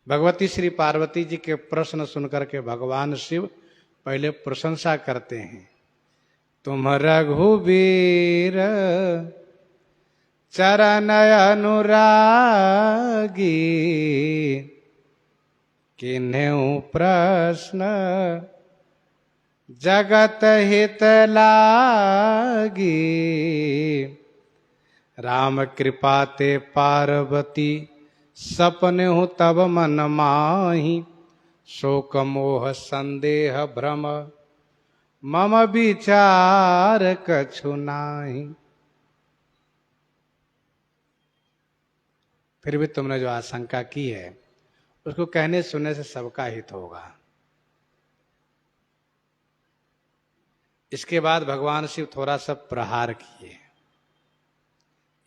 A: भगवती श्री पार्वती जी के प्रश्न सुनकर के भगवान शिव पहले प्रशंसा करते हैं। तुम रघुवीर चरण अनुरागी, किन्हु प्रश्न जगत हित लागी। राम कृपा ते पार्वती सपने हो तब मन माही। शोक मोह संदेह भ्रम मम विचार कछु नाही। फिर भी तुमने जो आशंका की है उसको कहने सुनने से सबका हित होगा। इसके बाद भगवान शिव थोड़ा सा प्रहार किए।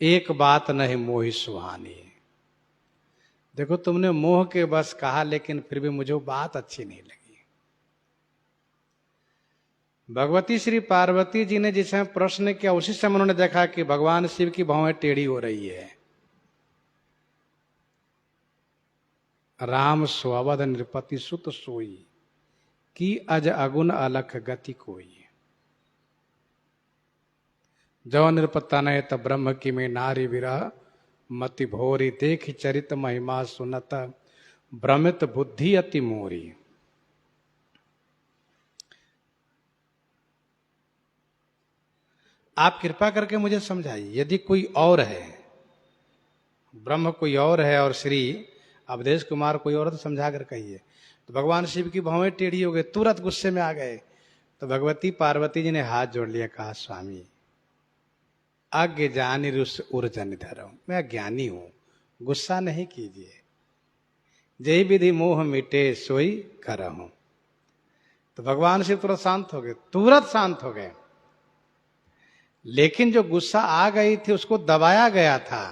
A: एक बात नहीं मोहि सुहानी। देखो, तुमने मोह के बस कहा, लेकिन फिर भी मुझे बात अच्छी नहीं लगी। भगवती श्री पार्वती जी ने जिस समय प्रश्न किया, उसी समय उन्होंने देखा कि भगवान शिव की भौहें टेढ़ी हो रही है। राम स्ववध नृपति सुत सोई, की अज अगुन अलख गति कोई। जौ नृपतनयत ब्रह्म की में नारी विरह, मति भोरी देख चरित महिमा सुनत, भ्रमित बुद्धि अति मोरी। आप कृपा करके मुझे समझाइए, यदि कोई और है, ब्रह्म कोई और है और श्री अवधेश कुमार कोई और, तो समझा कर कहिए। तो भगवान शिव की भौहें टेढ़ी हो गई, तुरंत गुस्से में आ गए। तो भगवती पार्वती जी ने हाथ जोड़ लिया, कहा स्वामी अज्ञ जानी रुस उर्जन धरो। मैं अज्ञानी हूं, गुस्सा नहीं कीजिए। जय विधि मोह मिटे सोई करहूं। तो भगवान शिव तुरंत शांत हो गए, तुरंत शांत हो गए। लेकिन जो गुस्सा आ गई थी उसको दबाया गया था,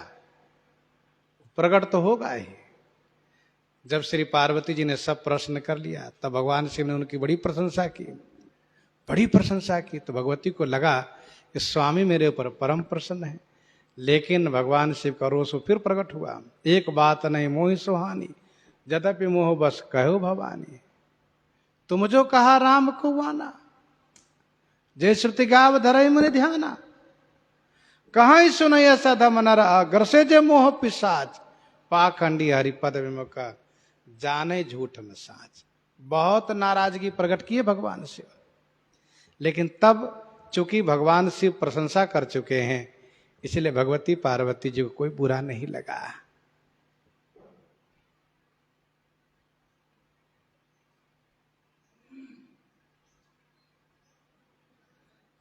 A: प्रकट तो होगा ही। जब श्री पार्वती जी ने सब प्रश्न कर लिया, तब भगवान शिव ने उनकी बड़ी प्रशंसा की, बड़ी प्रशंसा की। तो भगवती को लगा कि स्वामी मेरे ऊपर परम प्रसन्न है। लेकिन भगवान शिव का रोष फिर प्रकट हुआ। एक बात नहीं मोहि सुहानी, यद्यपि मोह बस कहो भवानी। तुम जो कहा राम को वाना, जय श्रुति गाव धरई मुनि ध्याना। कहाँ सुनय सधम नर अग्रसे जे मोह पिशाच। पाखंडी हरिपद विमुख जाने झूठ न साच। बहुत नाराजगी प्रकट की है भगवान शिव। लेकिन तब चूंकि भगवान शिव प्रशंसा कर चुके हैं, इसलिए भगवती पार्वती जी को कोई बुरा नहीं लगा।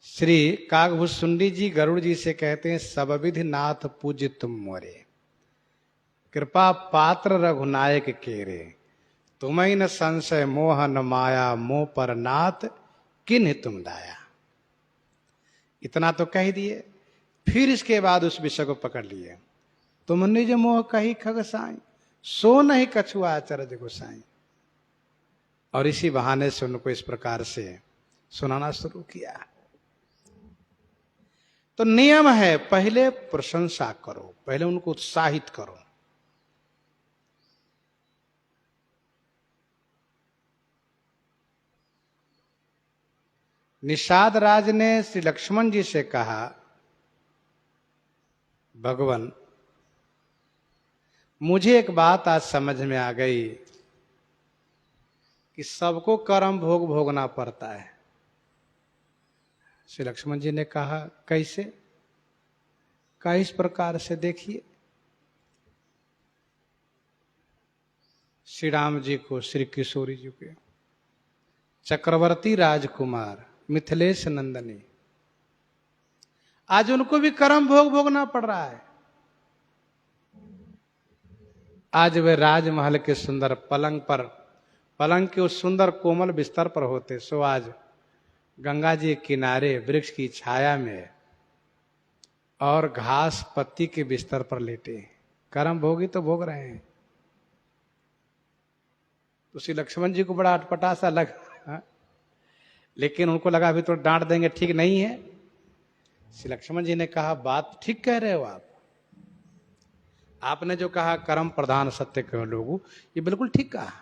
A: श्री कागभूषुंडी जी गरुड़ जी से कहते हैं, सब विधि नाथ पूज्य तुम मोरे, कृपा पात्र रघुनायक केरे। तुम्हें न संशय मोह न माया, मोह पर नाथ किन्ह तुम दाया। इतना तो कह दिए, फिर इसके बाद उस विषय को पकड़ लिए। तुमने जो मोह कही खगसाई, सो नहीं कछुआ अचरज गोसाई। और इसी बहाने से उनको इस प्रकार से सुनाना शुरू किया। तो नियम है, पहले प्रशंसा करो, पहले उनको उत्साहित करो। निषाद राज ने श्री लक्ष्मण जी से कहा, भगवान मुझे एक बात आज समझ में आ गई कि सबको कर्म भोग भोगना पड़ता है। श्री लक्ष्मण जी ने कहा, कैसे? का इस प्रकार से देखिए। श्री राम जी को, श्री किशोरी जी के, चक्रवर्ती राजकुमार मिथिलेश नंदनी, आज उनको भी कर्म भोग भोगना पड़ रहा है। आज वे राजमहल के सुंदर पलंग पर, पलंग के उस सुंदर कोमल बिस्तर पर होते, सो आज गंगा जी के किनारे वृक्ष की छाया में और घास पत्ती के बिस्तर पर लेटे। कर्म भोगी तो भोग रहे हैं। तो श्री लक्ष्मण जी को बड़ा अटपटा सा लगा, लेकिन उनको लगा अभी तो डांट देंगे, ठीक नहीं है। श्री लक्ष्मण जी ने कहा, बात ठीक कह रहे हो आप। आपने जो कहा कर्म प्रधान सत्य कहो लोगों, ये बिल्कुल ठीक कहा।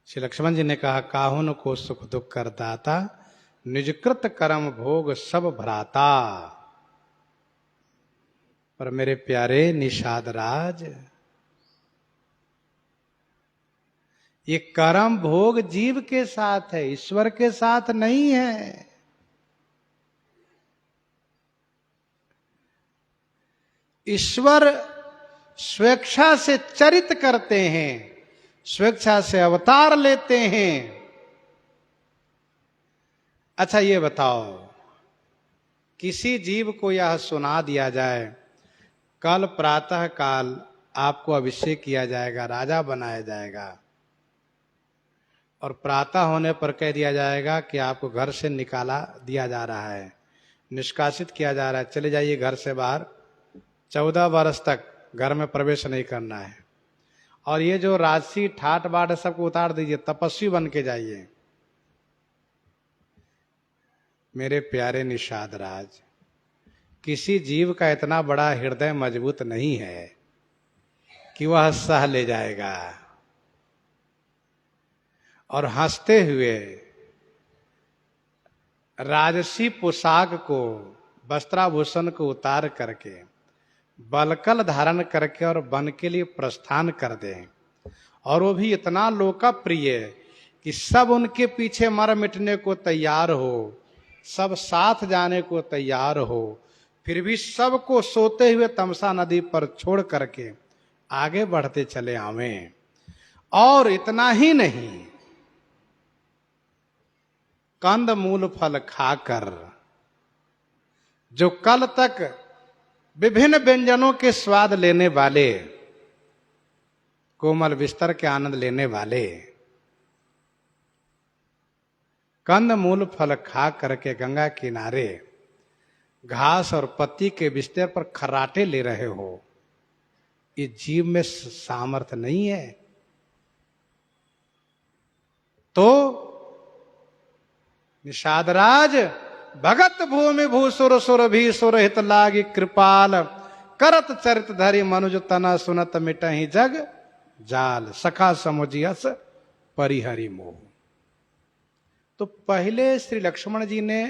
A: श्री लक्ष्मण जी ने कहा, काहुन को सुख दुख कर दाता, निजकृत कर्म भोग सब भ्राता। पर मेरे प्यारे निषाद राज, ये कर्म भोग जीव के साथ है, ईश्वर के साथ नहीं है। ईश्वर स्वेच्छा से चरित करते हैं, स्वेच्छा से अवतार लेते हैं। अच्छा ये बताओ, किसी जीव को यह सुना दिया जाए, कल प्रातः काल आपको अभिषेक किया जाएगा, राजा बनाया जाएगा, और प्रातः होने पर कह दिया जाएगा कि आपको घर से निकाला दिया जा रहा है, निष्कासित किया जा रहा है, चले जाइए घर से बाहर, 14 वर्ष तक घर में प्रवेश नहीं करना है, और ये जो राशि ठाट बाट सबको उतार दीजिए, तपस्वी बन के जाइए। मेरे प्यारे निषाद राज, किसी जीव का इतना बड़ा हृदय मजबूत नहीं है कि वह सह ले जाएगा और हंसते हुए राजसी पोशाक को, वस्त्राभूषण को उतार करके, बलकल धारण करके और वन के लिए प्रस्थान कर दें, और वो भी इतना लोकप्रिय कि सब उनके पीछे मर मिटने को तैयार हो, सब साथ जाने को तैयार हो, फिर भी सबको सोते हुए तमसा नदी पर छोड़ करके आगे बढ़ते चले आवें। और इतना ही नहीं, कंद मूल फल खाकर जो कल तक विभिन्न व्यंजनों के स्वाद लेने वाले, कोमल बिस्तर के आनंद लेने वाले, कंद मूल फल खा करके गंगा किनारे घास और पत्ती के बिस्तर पर खर्राटे ले रहे हो, ये जीव में सामर्थ्य नहीं है। तो निषादराज, भगत भूमि भूसुर सुर भी सुरहित लागी कृपाल, करत चरित धरि मनुज तना सुनत मिटहि जग जाल, सखा समुझियस परिहरि मोह। तो पहले श्री लक्ष्मण जी ने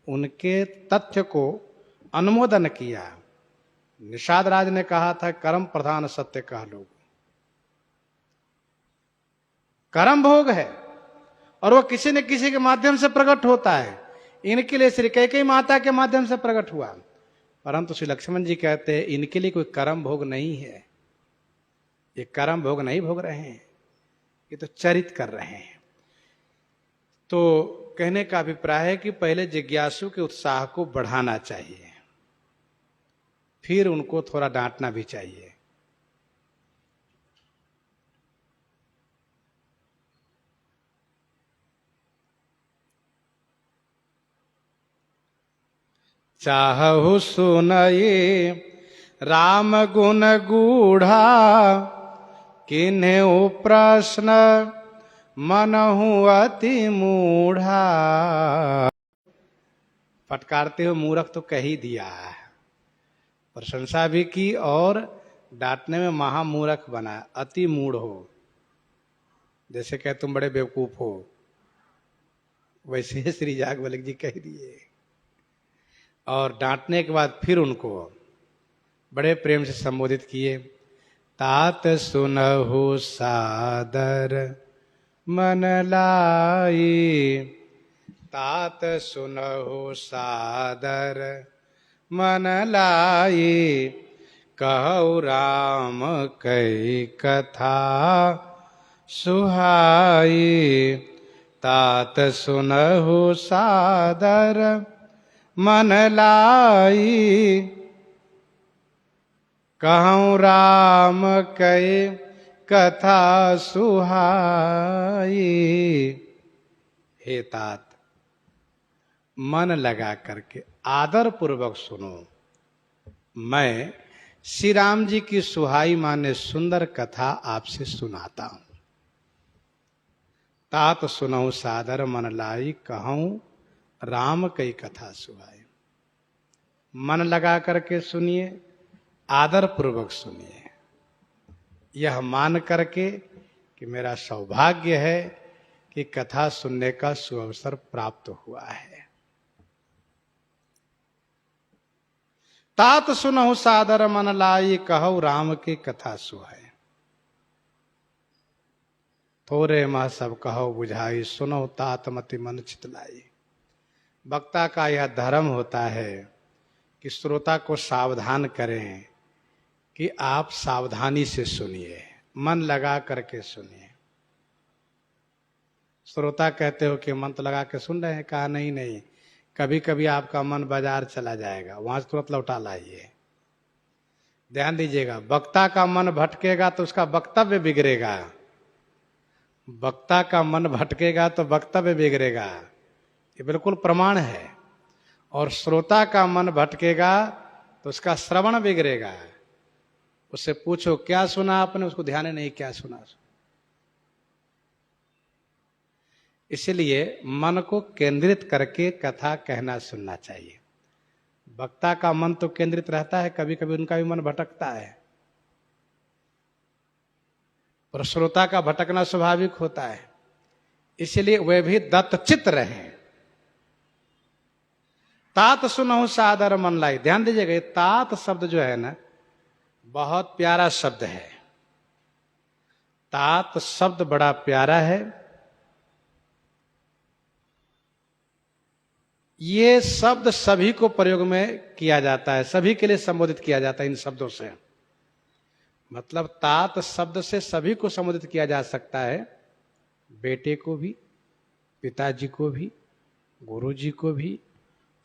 A: उनके तथ्य को अनुमोदन किया। निषाद राज ने कहा था कर्म प्रधान सत्य कह लो, कर्म भोग है और वो किसी न किसी के माध्यम से प्रकट होता है। इनके लिए श्री कैकेयी माता के माध्यम से प्रकट हुआ, परंतु श्री लक्ष्मण जी कहते हैं इनके लिए कोई कर्म भोग नहीं है, ये कर्म भोग नहीं भोग रहे हैं, ये तो चरित कर रहे हैं। तो कहने का अभिप्राय है कि पहले जिज्ञासु के उत्साह को बढ़ाना चाहिए, फिर उनको थोड़ा डांटना भी चाहिए। चाहु सुनये राम गुण गूढ़ा, किन्हें प्रश्न मनहु अति मूढ़ा। फटकारते हुए मूर्ख तो कह ही दिया है, प्रशंसा भी की और डांटने में महामूर्ख बना, अति मूढ़ हो, जैसे कह तुम बड़े बेवकूफ हो, वैसे श्री याज्ञवल्क्य जी कह दिए। और डांटने के बाद फिर उनको बड़े प्रेम से संबोधित किए। तात सुनहु सादर मन लाई, तात सुनहु सादर मन लाई, कहु राम कई कथा सुहाई। तात सुनहु सादर मन लाई, कहूँ राम कई कथा सुहाई। हे तात, मन लगा करके आदर पूर्वक सुनो, मैं श्री राम जी की सुहाई माने सुंदर कथा आपसे सुनाता हूं। तात सुनहु सादर मन लाई, कहूँ राम कई कथा सुहाई। मन लगा करके सुनिए, आदर पूर्वक सुनिए, यह मान करके कि मेरा सौभाग्य है कि कथा सुनने का सुअवसर प्राप्त हुआ है। तात सुनहु सादर मन लाई, कहु राम की कथा सुहाई। थोरे मह सब कहो बुझाई, सुनो तात मति मन चितलाई। वक्ता का यह धर्म होता है कि श्रोता को सावधान करें कि आप सावधानी से सुनिए, मन लगा करके सुनिए। श्रोता कहते हो कि मन तो लगा के सुन रहे हैं, कहा नहीं नहीं, कभी कभी आपका मन बाजार चला जाएगा, वहां से तुरंत लौटा लाइए। ध्यान दीजिएगा, वक्ता का मन भटकेगा तो उसका वक्तव्य बिगड़ेगा, वक्ता का मन भटकेगा तो वक्तव्य बिगड़ेगा, ये बिल्कुल प्रमाण है। और श्रोता का मन भटकेगा तो उसका श्रवण बिगड़ेगा। उससे पूछो क्या सुना आपने, उसको ध्यान नहीं क्या सुना। इसलिए मन को केंद्रित करके कथा कहना सुनना चाहिए। वक्ता का मन तो केंद्रित रहता है, कभी कभी उनका भी मन भटकता है, और श्रोता का भटकना स्वाभाविक होता है। इसलिए वे भी दत्तचित्त रहे। तात सुनहु सादर मन लाई। ध्यान दीजिएगा, ये तात शब्द जो है ना, बहुत प्यारा शब्द है। तात शब्द बड़ा प्यारा है। ये शब्द सभी को प्रयोग में किया जाता है, सभी के लिए संबोधित किया जाता है इन शब्दों से। मतलब तात शब्द से सभी को संबोधित किया जा सकता है, बेटे को भी, पिताजी को भी, गुरुजी को भी,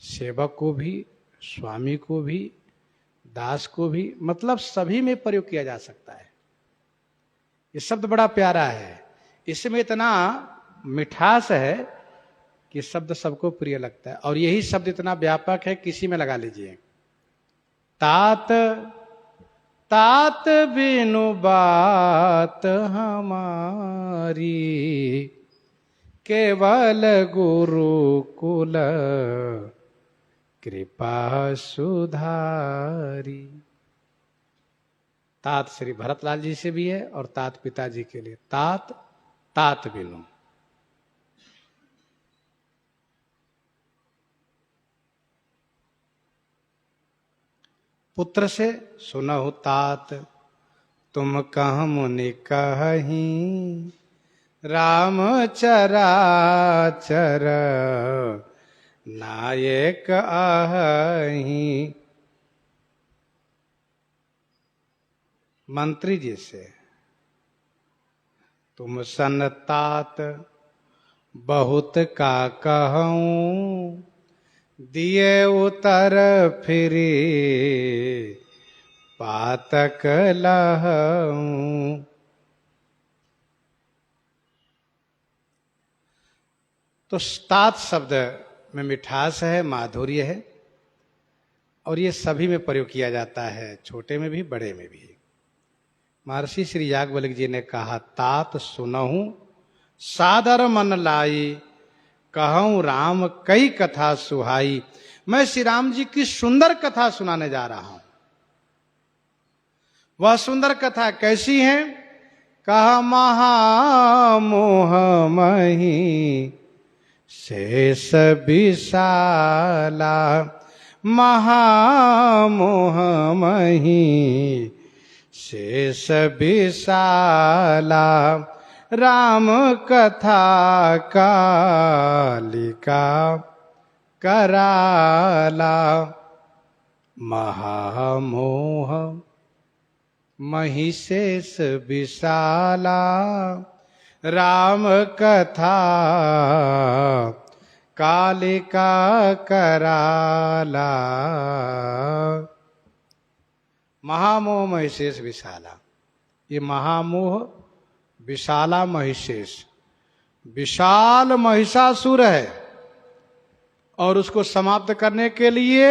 A: सेवक को भी, स्वामी को भी, दास को भी, मतलब सभी में प्रयोग किया जा सकता है। ये शब्द बड़ा प्यारा है, इसमें इतना मिठास है कि शब्द सबको प्रिय लगता है। और यही शब्द इतना व्यापक है, किसी में लगा लीजिए। तात तात बिनु बात हमारी, केवल गुरुकुल कृपा सुधारी। तात श्री भरतलाल जी से भी है और तात पिताजी के लिए। तात तात बिनु, पुत्र से सुनहु तात, तुम कह मुनि कहीं, राम चराचर नायक अहि। मंत्री जी से, तुम सन तात बहुत का कहूं, दिए उतर फिरी पातक लहूं। तो तात शब्द में मिठास है, माधुर्य है। और ये सभी में प्रयोग किया जाता है, छोटे में भी बड़े में भी। महर्षि श्री याज्ञवल्क्य जी ने कहा, तात सुनहु सादर मन लाई, कहूं राम कई कथा सुहाई। मैं श्री राम जी की सुंदर कथा सुनाने जा रहा हूं। वह सुंदर कथा कैसी है? कहा, महामोह मही शेष विशाला, महामोह मही शेष विशाला, राम कथा कालिका कराला, महामोह महिषेष विशाला, राम कथा कालिका कराला। महामोह महिषेष विशाला, ये महामोह विशाला महिषेष, विशाल महिषासुर है, और उसको समाप्त करने के लिए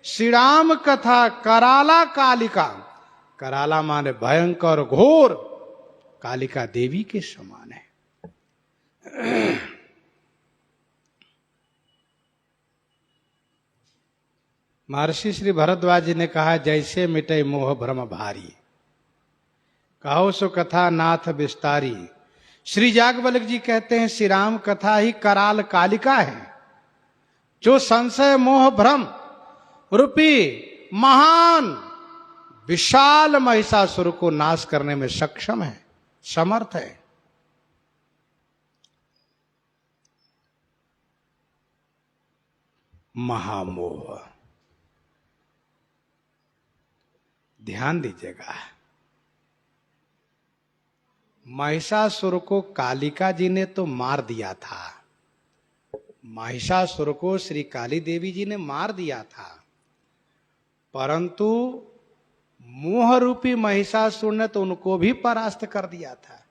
A: श्री राम कथा कराला कालिका, कराला माने भयंकर घोर, कालिका देवी के समान है। महर्षि श्री भरद्वाज जी ने कहा, जैसे मिटे मोह भ्रम भारी, कहो सो कथा नाथ विस्तारी। श्री याज्ञवल्क्य जी कहते हैं, श्री राम कथा ही कराल कालिका है, जो संशय मोह भ्रम रूपी महान विशाल महिषासुर को नाश करने में सक्षम है, समर्थ है। महामोह, ध्यान दीजिएगा, महिषासुर को कालिका जी ने तो मार दिया था, महिषासुर को श्री काली देवी जी ने मार दिया था, परंतु मोह रूपी महिषासुर ने तो उनको भी परास्त कर दिया था।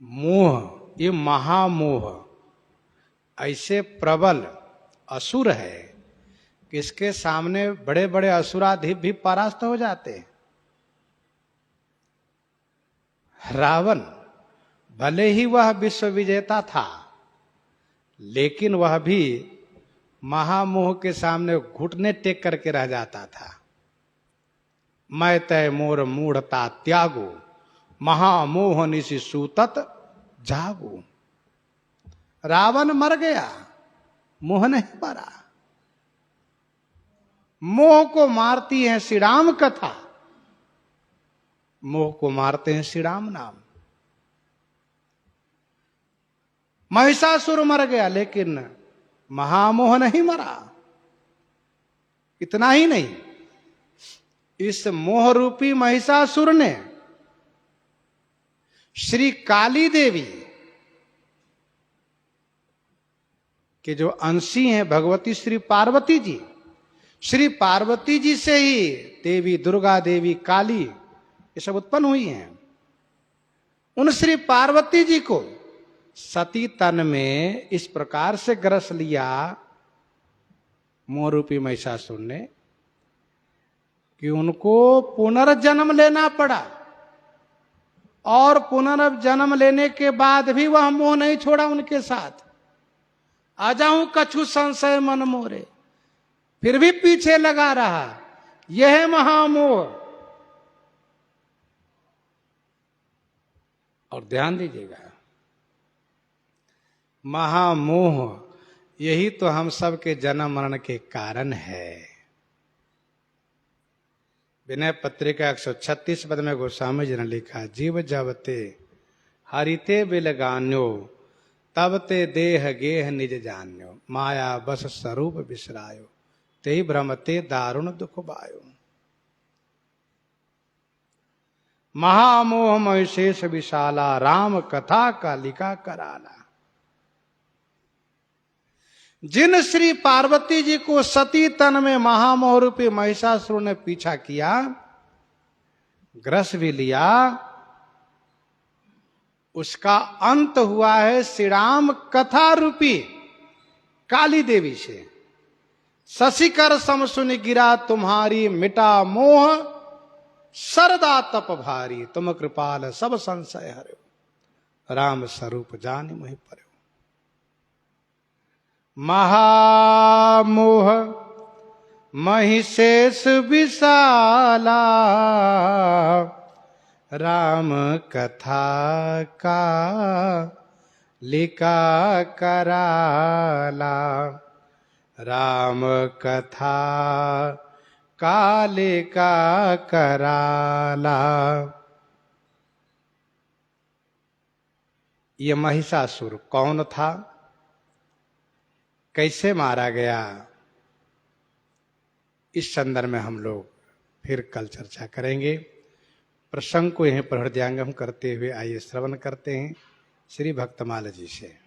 A: मोह, ये महामोह ऐसे प्रबल असुर है कि इसके सामने बड़े बड़े असुराधिप भी परास्त हो जाते हैं। रावण भले ही वह विश्व विजेता था, लेकिन वह भी महामोह के सामने घुटने टेक करके रह जाता था। मैं तय मोर मूढ़ता त्यागो, महामोह निशि सूतत जागो। रावण मर गया, मोह नहीं मरा। मोह को मारती है श्री राम कथा, मोह को मारते हैं श्री राम नाम। महिषासुर मर गया, लेकिन महामोह नहीं मरा। इतना ही नहीं, इस मोह रूपी महिषासुर ने श्री काली देवी के जो अंशी हैं भगवती श्री पार्वती जी, श्री पार्वती जी से ही देवी दुर्गा, देवी काली, ये सब उत्पन्न हुई हैं। उन श्री पार्वती जी को सती तन में इस प्रकार से ग्रस लिया मोह रूपी महिषासुर ने कि उनको पुनर्जन्म लेना पड़ा, और पुनर्जन्म लेने के बाद भी वह मोह नहीं छोड़ा उनके साथ। आ जाऊं कछु संशय मन मोरे, फिर भी पीछे लगा रहा। यह महामोह। और ध्यान दीजिएगा, महामोह यही तो हम सब के जन्म मरण के कारण है। विनय पत्रिका 136 पद में गोस्वामी जी ने लिखा, जीव जबते हरिते बिलगान्यो, तब ते देह गेह निज जान्यो, माया बस स्वरूप बिसरायो, ते भ्रमते दारुण दुख बायो। महामोह महिषेष विशाला, राम कथा कालिका कराला। जिन श्री पार्वती जी को सती तन में महामोह रूपी महिषासुर ने पीछा किया, ग्रस भी लिया, उसका अंत हुआ है श्री राम कथा रूपी काली देवी से। शशिकर सम सुनि गिरा तुम्हारी, मिटा मोह सरदा तप भारी। तुम कृपाल सब संशय हर्यो, राम स्वरूप जानि मोहि पर्यो। महामोह महिषेष विशाला, राम कथा का लिका कराला। राम कथा कालिका कराला। ये महिषासुर कौन था, कैसे मारा गया, इस संदर्भ में हम लोग फिर कल चर्चा करेंगे। प्रसंग को यहीं पर हृदयंगम करते हुए आइए श्रवण करते हैं श्री भक्तमाल जी से।